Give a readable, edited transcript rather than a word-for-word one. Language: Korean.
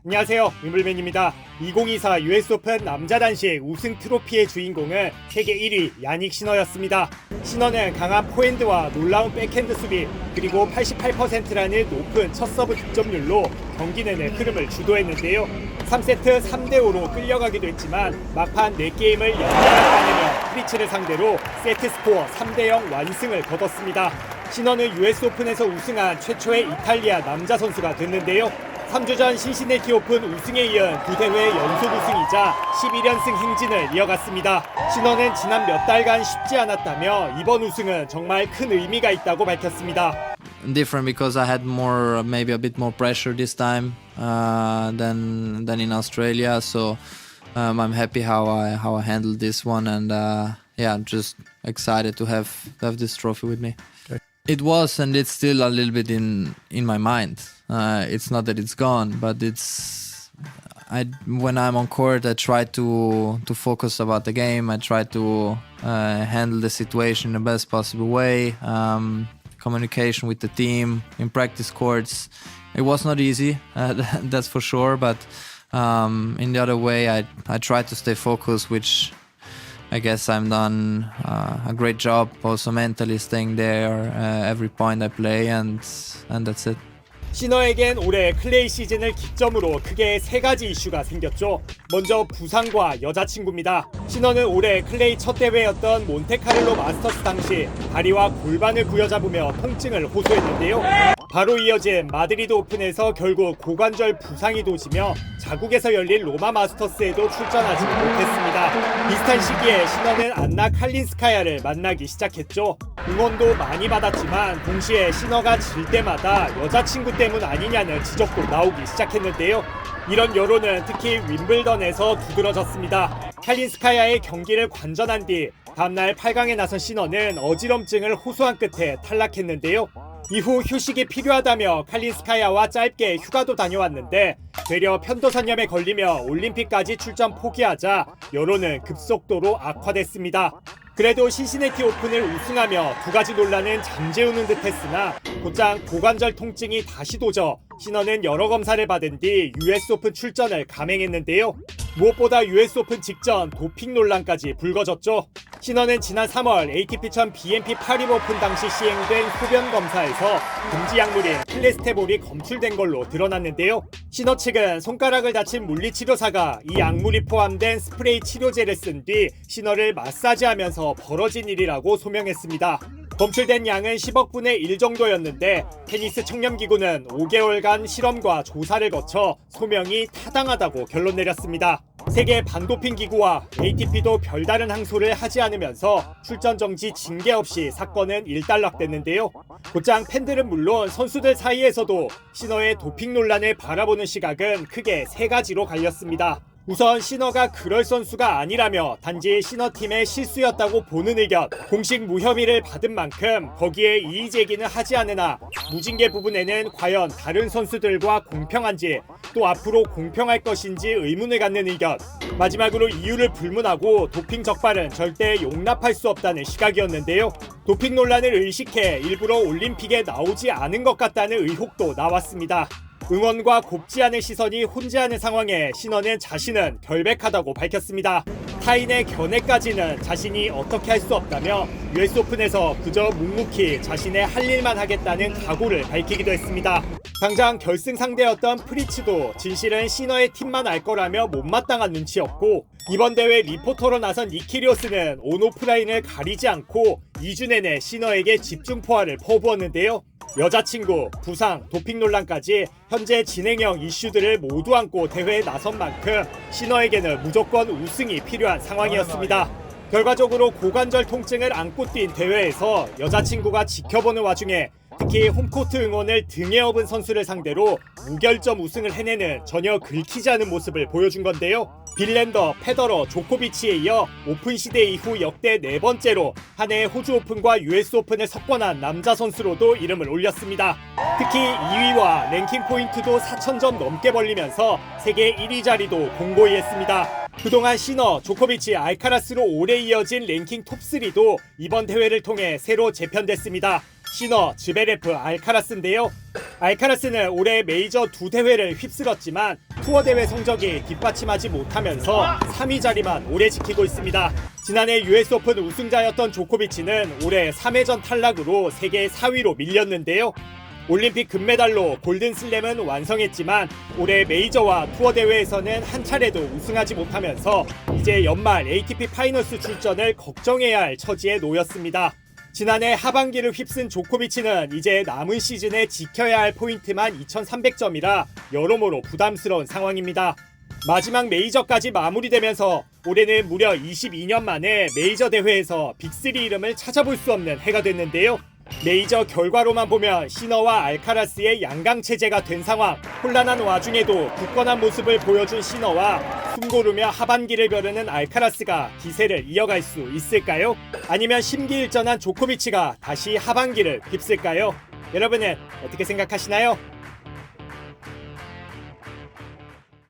안녕하세요, 윈블맨입니다. 2024 US 오픈 남자 단식 우승 트로피의 주인공은 세계 1위 야닉 시너였습니다. 시너는 강한 포핸드와 놀라운 백핸드 수비, 그리고 88%라는 높은 첫 서브 득점률로 경기 내내 흐름을 주도했는데요. 3세트 3대5로 끌려가기도 했지만 막판 4게임을 연달아 따내며 프리츠를 상대로 세트 스코어 3대0 완승을 거뒀습니다. 시너는 US 오픈에서 우승한 최초의 이탈리아 남자 선수가 됐는데요. 3주 전 신시내티 오픈 우승에 이은 2대회 연속 우승이자 11연승 행진을 이어갔습니다. 신원은 지난 몇 달간 쉽지 않았다며 이번 우승은 정말 큰 의미가 있다고 밝혔습니다. Different because I had more, maybe a bit more pressure this time than in Australia. So I'm happy how I handled this one, and yeah, I'm just excited to have this trophy with me. It was, and it's still a little bit in my mind. It's not that it's gone, but when I'm on court, I try to focus about the game. I try to handle the situation in the best possible way. Communication with the team in practice courts, it was not easy, that's for sure. But in the other way, I try to stay focused, which I guess I've done a great job. Also mentally staying there every point I play, and that's it. 시너에겐 올해 클레이 시즌을 기점으로 크게 3가지 이슈가 생겼죠. 먼저 부상과 여자친구입니다. 시너는 올해 클레이 첫 대회였던 몬테카를로 마스터스 당시 다리와 골반을 부여잡으며 통증을 호소했는데요. 바로 이어진 마드리드 오픈에서 결국 고관절 부상이 도지며 자국에서 열린 로마 마스터스에도 출전하지 못했습니다. 비슷한 시기에 시너는 안나 칼린스카야를 만나기 시작했죠. 응원도 많이 받았지만 동시에 시너가 질 때마다 여자친구 때문 아니냐는 지적도 나오기 시작했는데요. 이런 여론은 특히 윈블던에서 두드러졌습니다. 칼린스카야의 경기를 관전한 뒤 다음날 8강에 나선 시너는 어지럼증을 호소한 끝에 탈락했는데요. 이후 휴식이 필요하다며 칼린스카야와 짧게 휴가도 다녀왔는데 되려 편도선염에 걸리며 올림픽까지 출전 포기하자 여론은 급속도로 악화됐습니다. 그래도 신시내티 오픈을 우승하며 2가지 논란은 잠재우는 듯했으나 곧장 고관절 통증이 다시 도져 시너는 여러 검사를 받은 뒤 US 오픈 출전을 감행했는데요. 무엇보다 US 오픈 직전 도핑 논란까지 불거졌죠. 시너는 지난 3월 ATP 1000 BNP 파리바 오픈 당시 시행된 소변 검사에서 금지 약물인 클레스테볼이 검출된 걸로 드러났는데요. 시너 측은 손가락을 다친 물리치료사가 이 약물이 포함된 스프레이 치료제를 쓴 뒤 시너를 마사지하면서 벌어진 일이라고 소명했습니다. 검출된 양은 10억 분의 1 정도였는데 테니스 청렴기구는 5개월간 실험과 조사를 거쳐 소명이 타당하다고 결론 내렸습니다. 세계 반도핑 기구와 ATP도 별다른 항소를 하지 않으면서 출전 정지 징계 없이 사건은 일단락됐는데요. 곧장 팬들은 물론 선수들 사이에서도 시너의 도핑 논란을 바라보는 시각은 크게 3가지로 갈렸습니다. 우선 시너가 그럴 선수가 아니라며 단지 시너팀의 실수였다고 보는 의견, 공식 무혐의를 받은 만큼 거기에 이의 제기는 하지 않으나 무징계 부분에는 과연 다른 선수들과 공평한지 또 앞으로 공평할 것인지 의문을 갖는 의견, 마지막으로 이유를 불문하고 도핑 적발은 절대 용납할 수 없다는 시각이었는데요. 도핑 논란을 의식해 일부러 올림픽에 나오지 않은 것 같다는 의혹도 나왔습니다. 응원과 곱지 않은 시선이 혼재하는 상황에 시너는 자신은 결백하다고 밝혔습니다. 타인의 견해까지는 자신이 어떻게 할 수 없다며 US 오픈에서 그저 묵묵히 자신의 할 일만 하겠다는 각오를 밝히기도 했습니다. 당장 결승 상대였던 프리츠도 진실은 시너의 팀만 알 거라며 못마땅한 눈치였고 이번 대회 리포터로 나선 니키리오스는 온오프라인을 가리지 않고 2주 내내 시너에게 집중 포화를 퍼부었는데요. 여자친구, 부상, 도핑 논란까지 현재 진행형 이슈들을 모두 안고 대회에 나선 만큼 시너에게는 무조건 우승이 필요한 상황이었습니다. 결과적으로 고관절 통증을 안고 뛴 대회에서 여자친구가 지켜보는 와중에 특히 홈코트 응원을 등에 업은 선수를 상대로 무결점 우승을 해내는 전혀 긁히지 않은 모습을 보여준 건데요. 빌랜더, 페더러, 조코비치에 이어 오픈 시대 이후 역대 4번째로 한 해 호주 오픈과 US 오픈을 석권한 남자 선수로도 이름을 올렸습니다. 특히 2위와 랭킹 포인트도 4,000점 넘게 벌리면서 세계 1위 자리도 공고히 했습니다. 그동안 시너, 조코비치, 알카라스로 오래 이어진 랭킹 톱3도 이번 대회를 통해 새로 재편됐습니다. 시너, 즈베레프, 알카라스인데요. 알카라스는 올해 메이저 2대회를 휩쓸었지만 투어 대회 성적이 뒷받침하지 못하면서 3위 자리만 오래 지키고 있습니다. 지난해 US 오픈 우승자였던 조코비치는 올해 3회전 탈락으로 세계 4위로 밀렸는데요. 올림픽 금메달로 골든슬램은 완성했지만 올해 메이저와 투어 대회에서는 한 차례도 우승하지 못하면서 이제 연말 ATP 파이널스 출전을 걱정해야 할 처지에 놓였습니다. 지난해 하반기를 휩쓴 조코비치는 이제 남은 시즌에 지켜야 할 포인트만 2300점이라 여러모로 부담스러운 상황입니다. 마지막 메이저까지 마무리되면서 올해는 무려 22년 만에 메이저 대회에서 빅3 이름을 찾아볼 수 없는 해가 됐는데요. 메이저 결과로만 보면 시너와 알카라스의 양강체제가 된 상황, 혼란한 와중에도 굳건한 모습을 보여준 시너와 숨고르며 하반기를 벼르는 알카라스가 기세를 이어갈 수 있을까요? 아니면 심기일전한 조코비치가 다시 하반기를 휩쓸까요? 여러분은 어떻게 생각하시나요?